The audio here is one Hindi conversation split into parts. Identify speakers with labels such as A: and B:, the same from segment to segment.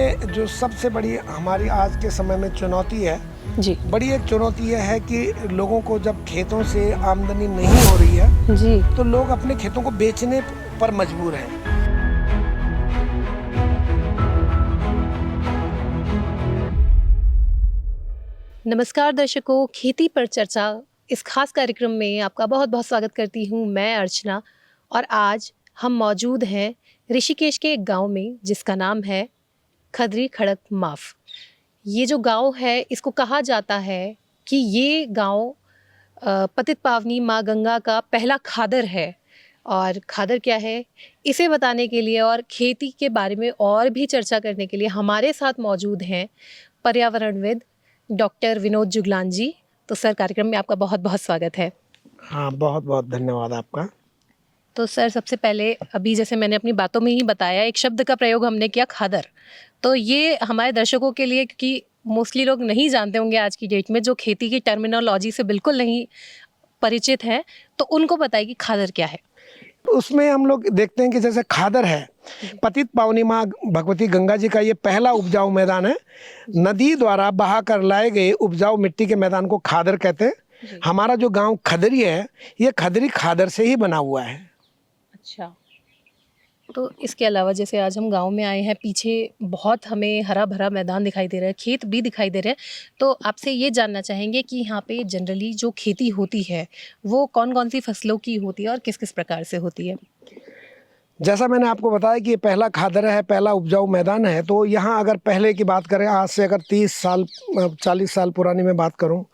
A: में जो सबसे बड़ी हमारी आज के समय में चुनौती है
B: जी
A: बड़ी एक चुनौती यह है कि लोगों को जब खेतों से आमदनी नहीं हो रही है
B: जी
A: तो लोग अपने खेतों को बेचने पर मजबूर हैं।
B: नमस्कार दर्शकों, खेती पर चर्चा इस खास कार्यक्रम में आपका बहुत बहुत स्वागत करती हूँ मैं अर्चना। और आज हम मौजूद हैं ऋषिकेश के एक गांव में जिसका नाम है खदरी खड़क माफ। ये जो गांव है इसको कहा जाता है कि ये गांव पतित पावनी माँ गंगा का पहला खादर है। और खादर क्या है इसे बताने के लिए और खेती के बारे में और भी चर्चा करने के लिए हमारे साथ मौजूद हैं पर्यावरणविद डॉक्टर विनोद जुगलान जी। तो सर, कार्यक्रम में आपका बहुत बहुत स्वागत है।
A: हाँ, बहुत बहुत धन्यवाद आपका।
B: तो सर, सबसे पहले अभी जैसे मैंने अपनी बातों में ही बताया, एक शब्द का प्रयोग हमने किया खादर। तो ये हमारे दर्शकों के लिए, क्योंकि मोस्टली लोग नहीं जानते होंगे आज की डेट में, जो खेती की टर्मिनोलॉजी से बिल्कुल नहीं परिचित हैं, तो उनको बताइए कि खादर क्या है।
A: उसमें हम लोग देखते हैं कि जैसे खादर है, पतित पावनी माँ भगवती गंगा जी का ये पहला उपजाऊ मैदान है। नदी द्वारा बहा कर लाए गए उपजाऊ मिट्टी के मैदान को खादर कहते हैं। हमारा जो गांव खदरी है ये खदरी खादर से ही बना हुआ है।
B: अच्छा, तो इसके अलावा जैसे आज हम गांव में आए हैं, पीछे बहुत हमें हरा भरा मैदान दिखाई दे रहा है, खेत भी दिखाई दे रहे हैं। तो आपसे ये जानना चाहेंगे कि यहाँ पे जनरली जो खेती होती है वो कौन कौन सी फसलों की होती है और किस किस प्रकार से होती है।
A: जैसा मैंने आपको बताया कि ये पहला खादर है, पहला उपजाऊ मैदान है। तो यहाँ अगर पहले की बात करें, आज से अगर 30 साल 40 साल पुरानी मैं बात करूँ,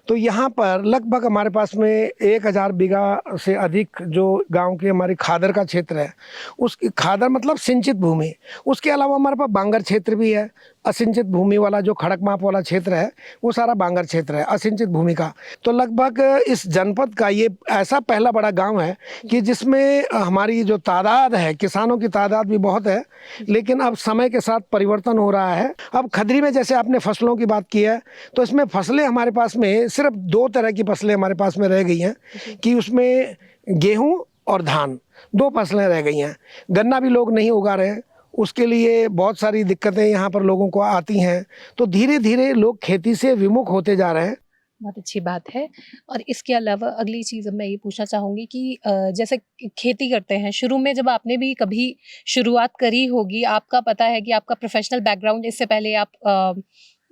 A: तो यहाँ पर लगभग हमारे पास में 1000 बीघा से अधिक जो गांव की हमारी खादर का क्षेत्र है, उसकी खादर मतलब सिंचित भूमि। उसके अलावा हमारे पास बांगर क्षेत्र भी है। असिंचित भूमि वाला जो खड़कमाप वाला क्षेत्र है वो सारा बांगर क्षेत्र है, असिंचित भूमि का। तो लगभग इस जनपद का ये ऐसा पहला बड़ा गांव है कि जिसमें हमारी जो तादाद है, किसानों की तादाद भी बहुत है। लेकिन अब समय के साथ परिवर्तन हो रहा है। अब खदरी में जैसे आपने फसलों की बात की है, तो इसमें फसलें हमारे पास में सिर्फ 2 तरह की फसलें हमारे पास में रह गई हैं कि उसमें गेहूं और धान 2 फसलें रह गई हैं। गन्ना भी लोग नहीं उगा रहे हैं, उसके लिए बहुत सारी दिक्कतें यहाँ पर लोगों को आती हैं। तो धीरे धीरे लोग खेती से विमुख होते जा रहे हैं।
B: बहुत अच्छी बात है। और इसके अलावा अगली चीज़ मैं ये पूछना चाहूँगी कि जैसे खेती करते हैं, शुरू में जब आपने भी कभी शुरुआत करी होगी, आपका पता है कि आपका प्रोफेशनल बैकग्राउंड, इससे पहले आप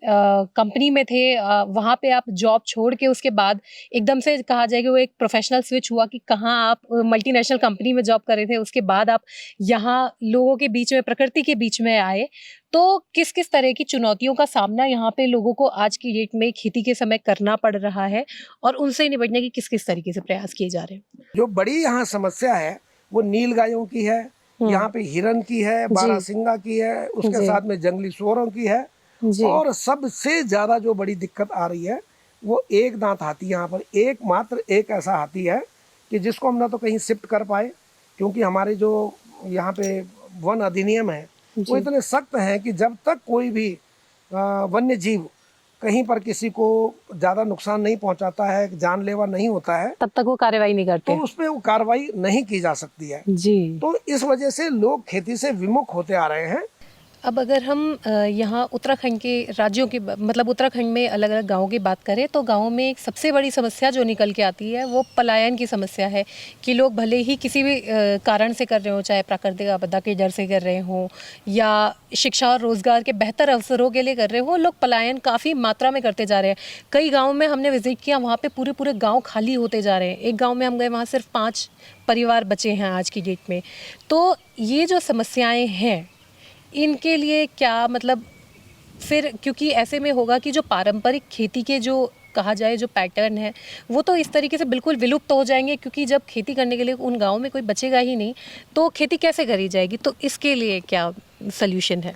B: कंपनी में थे, वहाँ पे आप जॉब छोड़ के उसके बाद एकदम से कहा जाए कि वो एक प्रोफेशनल स्विच हुआ कि कहाँ आप मल्टीनेशनल कंपनी में जॉब कर रहे थे, उसके बाद आप यहाँ लोगों के बीच में, प्रकृति के बीच में आए। तो किस किस तरह की चुनौतियों का सामना यहाँ पे लोगों को आज की डेट में खेती के समय करना पड़ रहा है और उनसे निपटने की किस किस तरीके से प्रयास किए जा रहे हैं।
A: जो बड़ी यहाँ समस्या है वो नील गायों की है, यहाँ पे हिरन की है, बारहसिंगा की है, उसके साथ में जंगली सूअरों की है। और सबसे ज्यादा जो बड़ी दिक्कत आ रही है वो एक दांत हाथी। यहाँ पर एकमात्र एक ऐसा हाथी है कि जिसको हम ना तो कहीं शिफ्ट कर पाए, क्योंकि हमारे जो यहाँ पे वन अधिनियम है वो इतने सख्त हैं कि जब तक कोई भी वन्य जीव कहीं पर किसी को ज्यादा नुकसान नहीं पहुंचाता है, जानलेवा नहीं होता है, तब तक
B: वो कार्रवाई नहीं करते,
A: तो उसमें वो कार्रवाई नहीं की जा सकती है जी। तो इस वजह से लोग खेती से विमुख होते आ रहे हैं।
B: अब अगर हम यहाँ उत्तराखंड के राज्यों की, मतलब उत्तराखंड में अलग अलग गाँवों की बात करें, तो गाँव में एक सबसे बड़ी समस्या जो निकल के आती है वो पलायन की समस्या है कि लोग भले ही किसी भी कारण से कर रहे हो, चाहे प्राकृतिक आपदा के डर से कर रहे हों या शिक्षा और रोज़गार के बेहतर अवसरों के लिए कर रहे हो, लोग पलायन काफ़ी मात्रा में करते जा रहे हैं। कई गाँव में हमने विजिट किया, वहाँ पर पूरे पूरे गाँव खाली होते जा रहे हैं। एक गाँव में हम गए, वहाँ सिर्फ 5 परिवार बचे हैं आज की डेट में। तो ये जो समस्याएँ हैं इनके लिए क्या मतलब, फिर क्योंकि ऐसे में होगा कि जो पारंपरिक खेती के जो कहा जाए जो पैटर्न है वो तो इस तरीके से बिल्कुल विलुप्त हो जाएंगे, क्योंकि जब खेती करने के लिए उन गाँव में कोई बचेगा ही नहीं तो खेती कैसे करी जाएगी। तो इसके लिए क्या सल्यूशन है?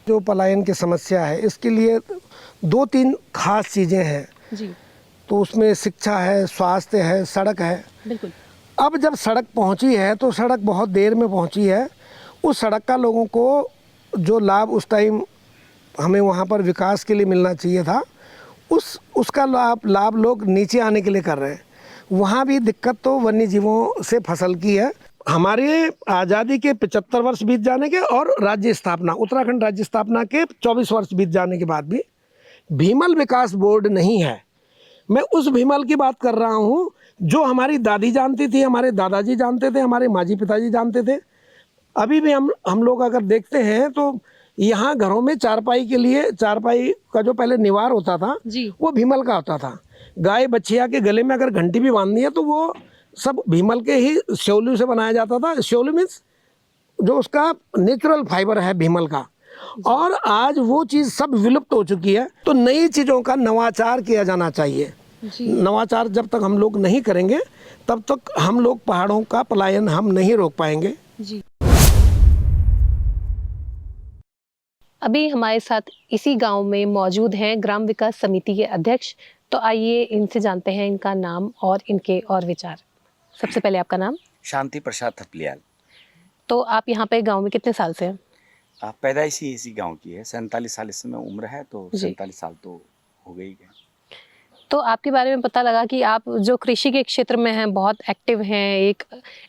A: जो पलायन की समस्या है इसके लिए 2-3 खास चीज़ें हैं जी। तो उसमें शिक्षा है, स्वास्थ्य है, सड़क है। बिल्कुल। अब जब सड़क पहुंची है तो सड़क बहुत देर में पहुंची है। उस सड़क का लोगों को जो लाभ उस टाइम हमें वहाँ पर विकास के लिए मिलना चाहिए था, उसका लाभ लोग नीचे आने के लिए कर रहे हैं। वहाँ भी दिक्कत तो वन्य जीवों से फसल की है। हमारे आज़ादी के 75 वर्ष बीत जाने के और राज्य स्थापना, उत्तराखंड राज्य स्थापना के 24 वर्ष बीत जाने के बाद भी भीमल विकास बोर्ड नहीं है। मैं उस भीमल की बात कर रहा हूँ जो हमारी दादी जानती थी, हमारे दादाजी जानते थे, हमारे माँ जी पिताजी जानते थे। अभी भी हम लोग अगर देखते हैं तो यहाँ घरों में चारपाई के लिए, चारपाई का जो पहले निवार होता था
B: जी।
A: वो भीमल का होता था। गाय बछिया के गले में अगर घंटी भी बांधनी है तो वो सब भीमल के ही श्योलू से बनाया जाता था। श्योलू मीन्स जो उसका नेचुरल फाइबर है भीमल का। और आज वो चीज़ सब विलुप्त हो चुकी है। तो नई चीज़ों का नवाचार किया जाना चाहिए। नवाचार जब तक हम लोग नहीं करेंगे तब तक हम लोग पहाड़ों का पलायन हम नहीं रोक पाएंगे।
B: जी। अभी हमारे साथ इसी गांव में मौजूद हैं ग्राम विकास समिति के अध्यक्ष। तो आइए इनसे जानते हैं इनका नाम और इनके और विचार। सबसे पहले आपका नाम?
C: शांति प्रसाद थपलियाल।
B: तो आप यहाँ पे गांव में कितने साल से हैं?
C: पैदाइश ही इसी गांव की है। 47 साल इस समय उम्र है, तो
B: जी।
C: 47 साल तो हो गई है।
B: तो आपके बारे में पता लगा कि आप जो कृषि के क्षेत्र में हैं, बहुत एक्टिव हैं, एक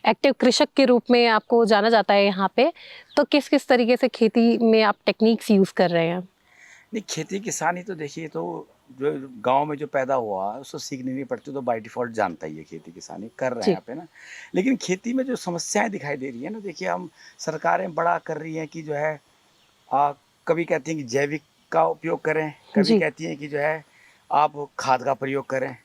B: एक्टिव कृषक के रूप में आपको जाना जाता है यहाँ पे। तो किस किस तरीके से खेती में आप टेक्निक्स यूज़ कर रहे हैं?
C: नहीं, खेती किसानी तो देखिए, तो जो गांव में जो पैदा हुआ उसको सीखनी नहीं पड़ती, तो बाय डिफॉल्ट जानता ही है। खेती किसानी कर रहे हैं यहाँ पे ना। लेकिन खेती में जो समस्याएं दिखाई दे रही है ना, देखिए हम सरकारें बड़ा कर रही हैं कि जो है कभी कहती हैं कि जैविक का उपयोग करें, कभी कहती हैं कि जो है आप खाद का प्रयोग करें।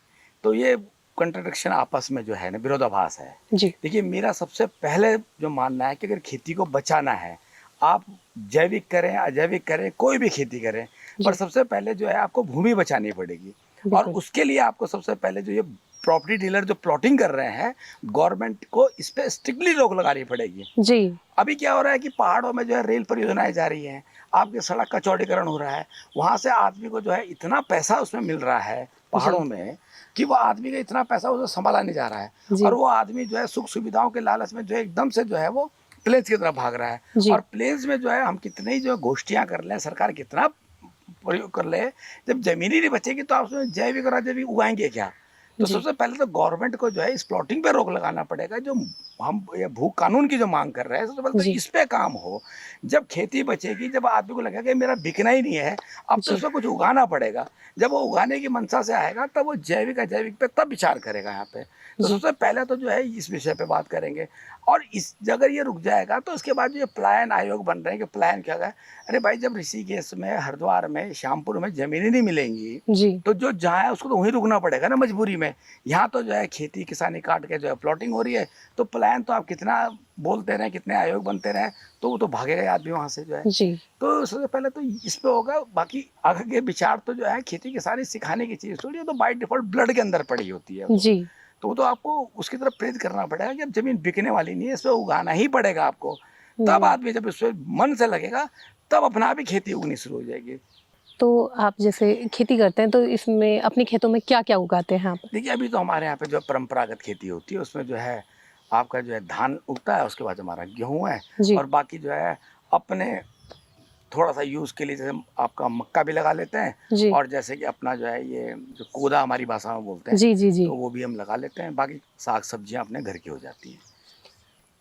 C: तो ये कंट्रडिक्शन आपस में जो है ना, विरोधाभास है। देखिए मेरा सबसे पहले जो मानना है कि अगर खेती को बचाना है, आप जैविक करें अजैविक करें, कोई भी खेती करें, पर सबसे पहले जो है आपको भूमि बचानी पड़ेगी। और उसके लिए आपको सबसे पहले जो ये प्रॉपर्टी डीलर जो प्लॉटिंग कर रहे हैं, गवर्नमेंट को इस पे स्ट्रिक्टली रोक लगानी पड़ेगी। जी। अभी क्या हो रहा है कि पहाड़ों में जो है रेल परियोजनाएं जा रही हैं, आपके सड़क का चौड़ीकरण हो रहा है, वहाँ से आदमी को जो है इतना पैसा उसमें मिल रहा है पहाड़ों में कि वो आदमी का इतना पैसा उसे संभाला नहीं जा रहा है। और वो आदमी जो है सुख सुविधाओं के लालच में जो है एकदम से जो है वो प्लेन्स की तरफ भाग रहा है। और प्लेन्स में जो है हम कितने ही जो गोष्ठियाँ कर लें, सरकार कितना प्रयोग कर ले, जब जमीन ही नहीं बचेगी तो आप उसमें जैविक और अजैविक उगाएंगे क्या? तो सबसे पहले तो गवर्नमेंट को जो है इस प्लॉटिंग पे रोक लगाना पड़ेगा। जो हम ये भू कानून की जो मांग कर रहे हैं, सबसे पहले तो इस पे काम हो। जब खेती बचेगी, जब आदमी को लगेगा कि मेरा बिकना ही नहीं है, अब तो उसमें कुछ उगाना पड़ेगा। जब वो उगाने की मंशा से आएगा तब वो जैविक अजैविक पे तब विचार करेगा यहाँ पे। तो सबसे पहले तो जो है इस विषय पे बात करेंगे। और इस अगर ये रुक जाएगा तो उसके बाद जो ये पलायन आयोग बन रहे हैं कि पलायन क्या है। अरे भाई, जब ऋषिकेश में, हरिद्वार में, श्यामपुर में जमीनें नहीं मिलेंगी तो जो जहाँ है उसको तो वहीं रुकना पड़ेगा ना, मजबूरी में। यहाँ तो जो है खेती किसानी काट के जो है प्लॉटिंग हो रही है, तो पलायन तो आप कितना बोलते रहे, कितने आयोग बनते रहे, तो वो तो भागेगा आदमी वहाँ से जो है। तो सबसे पहले तो इस पे होगा। बाकी आगे के विचार तो जो है खेती किसानी सिखाने की चीज़ थोड़ी है, तो बाय डिफॉल्ट ब्लड के अंदर पड़ी होती है। तो वो तो आपको उसकी तरफ प्रेरित करना पड़ेगा कि अब जमीन बिकने वाली नहीं है, इस पर उगाना ही पड़ेगा आपको। तब आदमी जब इस पर मन से लगेगा तब अपना आप ही खेती उगनी शुरू हो जाएगी।
B: तो आप जैसे खेती करते हैं तो इसमें अपने खेतों में क्या क्या उगाते हैं आप?
C: देखिए अभी तो हमारे यहाँ पे जो परंपरागत खेती होती है उसमें जो है आपका जो है धान उगता है, उसके बाद हमारा गेहूँ है, और बाकी जो है अपने थोड़ा सा यूज़ के लिए जैसे आपका मक्का भी लगा लेते हैं, और जैसे कि अपना जो है ये जो कोदा हमारी भाषा में बोलते हैं, तो वो भी हम लगा लेते हैं। बाकी साग सब्जियां अपने घर की हो जाती हैं।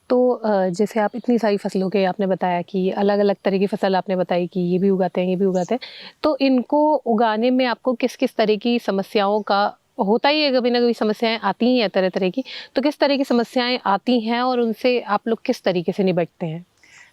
B: तो जैसे आप इतनी सारी फसलों के आपने बताया कि अलग अलग तरह की फसल आपने बताई कि ये भी उगाते हैं, ये भी उगाते हैं, तो इनको उगाने में आपको किस किस तरह की समस्याओं का होता ही है? कभी ना कभी समस्याएं आती ही हैं तरह तरह की, तो किस तरह की समस्याएं आती हैं और उनसे आप लोग किस तरीके से निपटते हैं?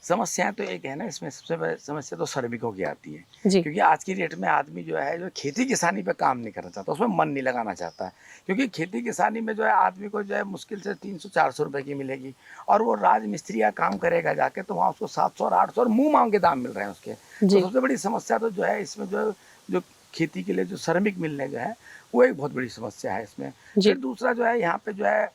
C: समस्याएं तो एक है ना, इसमें सबसे बड़ी समस्या तो श्रमिकों की आती है, क्योंकि आज की डेट में आदमी जो है जो खेती किसानी पे काम नहीं करना चाहता, उसमें मन नहीं लगाना चाहता है। क्योंकि खेती किसानी में जो है आदमी को जो है मुश्किल से 300-400 रुपये की मिलेगी, और वो राज मिस्त्री का काम करेगा जाके तो वहाँ उसको 700 और 800 और मुँह मांग के दाम मिल रहे हैं उसके। तो सबसे बड़ी समस्या तो जो है इसमें जो खेती के लिए जो श्रमिक मिलने जो है वो एक बहुत बड़ी समस्या है इसमें। फिर दूसरा जो है यहाँ पे जो है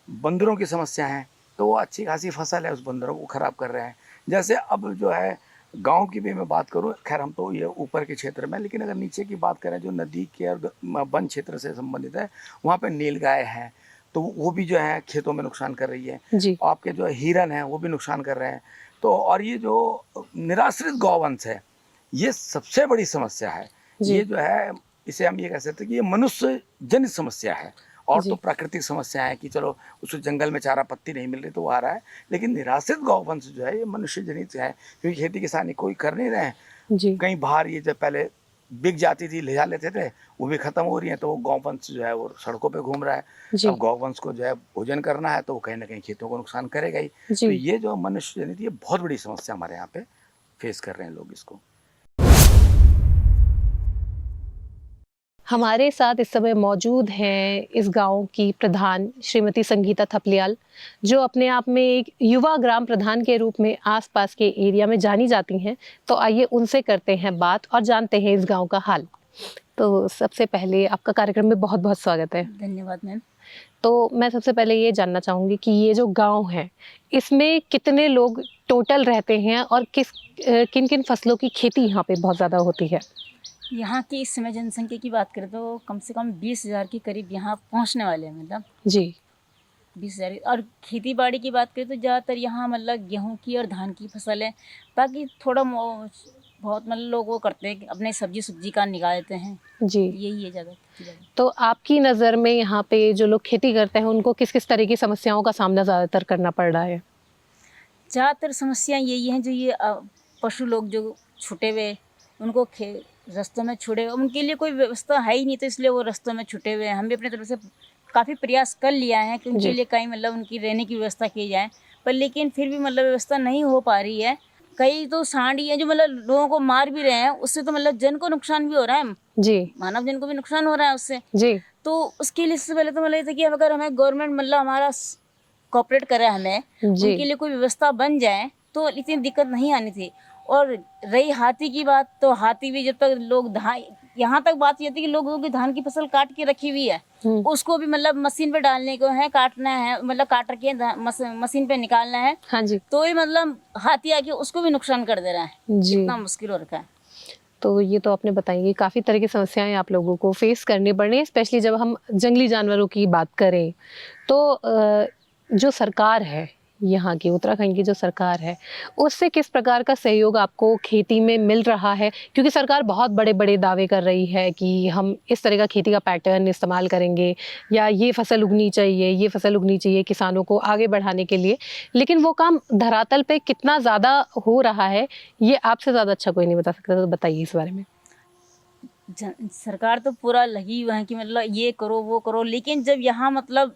C: बंदरों की समस्या है, तो वो अच्छी खासी फसल है, उस बंदरों को ख़राब कर रहे हैं। जैसे अब जो है गांव की भी मैं बात करूं, खैर हम तो ये ऊपर के क्षेत्र में, लेकिन अगर नीचे की बात करें जो नदी के और वन क्षेत्र से संबंधित है, वहाँ पे नीलगाय है, तो वो भी जो है खेतों में नुकसान कर रही है। आपके जो हिरन है वो भी नुकसान कर रहे हैं। तो और ये जो निराश्रित गौवंश है, ये सबसे बड़ी समस्या है। ये जो है इसे हम ये कह सकते हैं कि ये मनुष्य जनित समस्या है, और
B: जी।
C: तो प्राकृतिक समस्या है कि चलो उसको जंगल में चारा पत्ती नहीं मिल रही तो वो आ रहा है, लेकिन निराश्रित गौवंश जो है ये मनुष्य जनित है, क्योंकि खेती किसानी कोई कर नहीं रहे हैं।
B: जी।
C: कहीं बाहर ये जब पहले बिक जाती थी, ले जा लेते थे, वो भी खत्म हो रही है, तो वो गौवंश जो है वो सड़कों पे घूम रहा है।
B: जी।
C: अब गौवंश को जो है भोजन करना है तो वो कहीं ना कहीं खेतों को नुकसान करेगा ही।
B: जी।
C: तो ये जो मनुष्य जनित ये बहुत बड़ी समस्या हमारे यहाँ पे फेस कर रहे हैं लोग इसको।
B: हमारे साथ इस समय मौजूद हैं इस गांव की प्रधान श्रीमती संगीता थपलियाल, जो अपने आप में एक युवा ग्राम प्रधान के रूप में आसपास के एरिया में जानी जाती हैं। तो आइए उनसे करते हैं बात और जानते हैं इस गांव का हाल। तो सबसे पहले आपका कार्यक्रम में बहुत बहुत स्वागत है।
D: धन्यवाद मैम।
B: तो मैं सबसे पहले ये जानना चाहूँगी कि ये जो गांव है इसमें कितने लोग टोटल रहते हैं और किन किन फसलों की खेती यहाँ पे बहुत ज़्यादा होती है?
D: यहाँ की इस समय जनसंख्या की बात करें तो कम से कम 20,000 के करीब यहाँ पहुँचने वाले हैं, मतलब
B: जी।
D: 20,000। और खेती बाड़ी की बात करें तो ज़्यादातर यहाँ मतलब गेहूँ की और धान की फसल है। बाकी थोड़ा बहुत मतलब लोग वो करते हैं कि अपने सब्जी का निकाल देते हैं,
B: जी।
D: यही है ज़्यादा खेती बाड़ी।
B: तो आपकी नज़र में यहाँ पे जो लोग खेती करते हैं उनको किस किस तरह की समस्याओं का सामना ज़्यादातर करना पड़ रहा है?
D: ज़्यादातर समस्या यही हैं जो ये पशु लोग जो छूटे हुए, उनको रास्तों में छुड़े हुए, उनके लिए कोई व्यवस्था है ही नहीं, तो इसलिए वो रास्तों में छुटे हुए हैं। हम भी अपनी तरफ से काफ़ी प्रयास कर लिया है कि उनके लिए कहीं मतलब उनकी रहने की व्यवस्था की जाए, पर लेकिन फिर भी मतलब व्यवस्था नहीं हो पा रही है। कई तो सांडी हैं जो मतलब लोगों को मार भी रहे हैं, उससे तो मतलब जन को नुकसान भी हो रहा है,
B: जी।
D: मानव जन को भी नुकसान हो रहा है उससे।
B: जी।
D: तो उसके लिए सबसे पहले तो मतलब ये था कि अगर हमें गवर्नमेंट मतलब हमारा कोऑपरेट करे, हमें
B: जी।
D: उनके लिए कोई व्यवस्था बन जाए तो इतनी दिक्कत नहीं आनी थी। और रही हाथी की बात, तो हाथी भी जब तक लोग धान, यहाँ तक बात ये थी कि लोगों की धान की फसल काट के रखी हुई है, उसको भी मतलब मशीन पे डालने को है, काटना है, मतलब काट के मशीन पे निकालना है।
B: हाँ जी।
D: तो ही मतलब हाथी आके उसको भी नुकसान कर दे रहा है।
B: जी।
D: इतना मुश्किल हो रखा है।
B: तो ये तो आपने बताई काफ़ी तरह की समस्याएं आप लोगों को फेस करनी पड़ रही हैं, स्पेशली जब हम जंगली जानवरों की बात करें। तो जो सरकार है यहाँ की, उत्तराखंड की जो सरकार है, उससे किस प्रकार का सहयोग आपको खेती में मिल रहा है? क्योंकि सरकार बहुत बड़े बड़े दावे कर रही है कि हम इस तरह का खेती का पैटर्न इस्तेमाल करेंगे, या ये फसल उगनी चाहिए किसानों को आगे बढ़ाने के लिए, लेकिन वो काम धरातल पे कितना ज़्यादा हो रहा है ये आपसे ज़्यादा अच्छा कोई नहीं बता सकता। तो बताइए इस बारे में।
D: सरकार तो पूरा लगी हुआ है कि मतलब ये करो वो करो, लेकिन जब यहाँ मतलब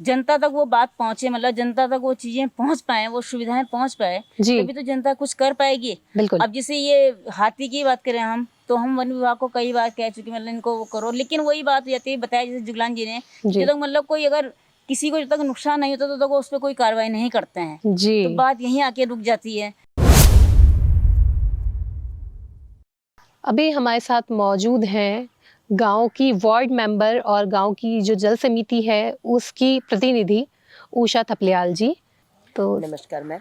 D: जनता तक वो बात पहुँचे, मतलब जनता तक वो चीज़ें पहुँच पाए, वो सुविधाएं पहुँच पाए,
B: जी।
D: तभी तो जनता कुछ कर पाएगी।
B: बिल्कुल।
D: अब जैसे ये हाथी की बात करें हम, तो हम वन विभाग को कई बार कह चुके, मतलब इनको वो करो, लेकिन वही बात हो जाती है, बताया जैसे जुगलान जी ने, जब तक मतलब कोई अगर किसी को जब तक नुकसान नहीं होता तो तक उस पर कोई कार्रवाई नहीं करते हैं।
B: जी।
D: तो बात यहीं आके रुक जाती है।
B: अभी हमारे साथ मौजूद हैं गांव की वार्ड मेंबर और गांव की जो जल समिति है उसकी प्रतिनिधि उषा थपलियाल जी। तो
E: नमस्कार मैम,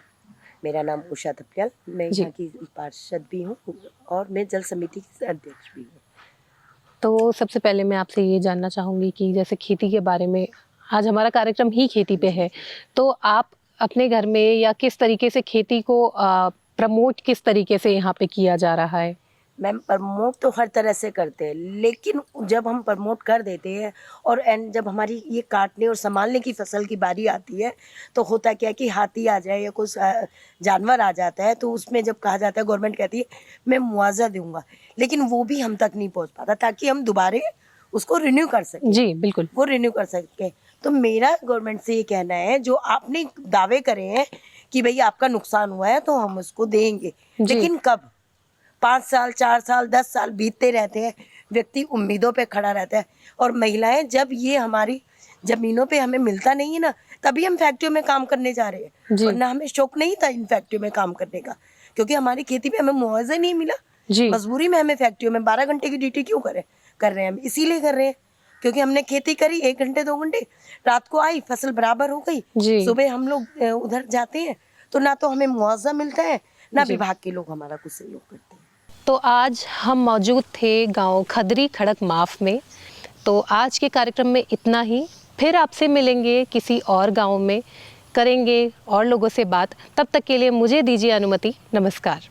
E: मेरा नाम उषा थपलियाल, मैं
B: जी।
E: यहाँ की पार्षद भी हूँ और मैं जल समिति की अध्यक्ष भी हूँ।
B: तो सबसे पहले मैं आपसे ये जानना चाहूँगी कि जैसे खेती के बारे में, आज हमारा कार्यक्रम ही खेती पे है, तो आप अपने घर में या किस तरीके से खेती को प्रमोट किस तरीके से यहाँ पे किया जा रहा है?
E: मैम प्रमोट तो हर तरह से करते हैं, लेकिन जब हम प्रमोट कर देते हैं और एंड जब हमारी ये काटने और संभालने की फसल की बारी आती है तो होता क्या है कि हाथी आ जाए या कुछ जानवर आ जाता है, तो उसमें जब कहा जाता है, गवर्नमेंट कहती है मैं मुआवजा दूंगा, लेकिन वो भी हम तक नहीं पहुँच पाता ताकि हम दोबारा उसको रिन्यू कर सकें।
B: जी बिल्कुल।
E: वो रिन्यू कर सकें। तो मेरा गवर्नमेंट से ये कहना है, जो आपने दावे करे हैं कि भई आपका नुकसान हुआ है तो हम उसको देंगे, लेकिन कब? 5 साल 4 साल 10 साल बीतते रहते हैं, व्यक्ति उम्मीदों पे खड़ा रहता है। और महिलाएं, जब ये हमारी ज़मीनों पे हमें मिलता नहीं है ना, तभी हम फैक्ट्रियों में काम करने जा रहे हैं, वरना हमें शौक नहीं था इन फैक्ट्रियों में काम करने का, क्योंकि हमारी खेती पे हमें मुआवजा नहीं मिला।
B: जी।
E: मजबूरी में हमें फैक्ट्रियों में 12 घंटे की ड्यूटी क्यों कर रहे हैं हम? इसीलिए कर रहे हैं क्योंकि हमने खेती करी 1 घंटे 2 घंटे, रात को आई फसल बराबर हो गई, सुबह हम लोग उधर जाते हैं तो ना तो हमें मुआवजा मिलता है, ना विभाग के लोग हमारा कुछ सहयोग करते हैं।
B: तो आज हम मौजूद थे गांव खदरी खड़क माफ में। तो आज के कार्यक्रम में इतना ही, फिर आपसे मिलेंगे किसी और गांव में, करेंगे और लोगों से बात। तब तक के लिए मुझे दीजिए अनुमति। नमस्कार।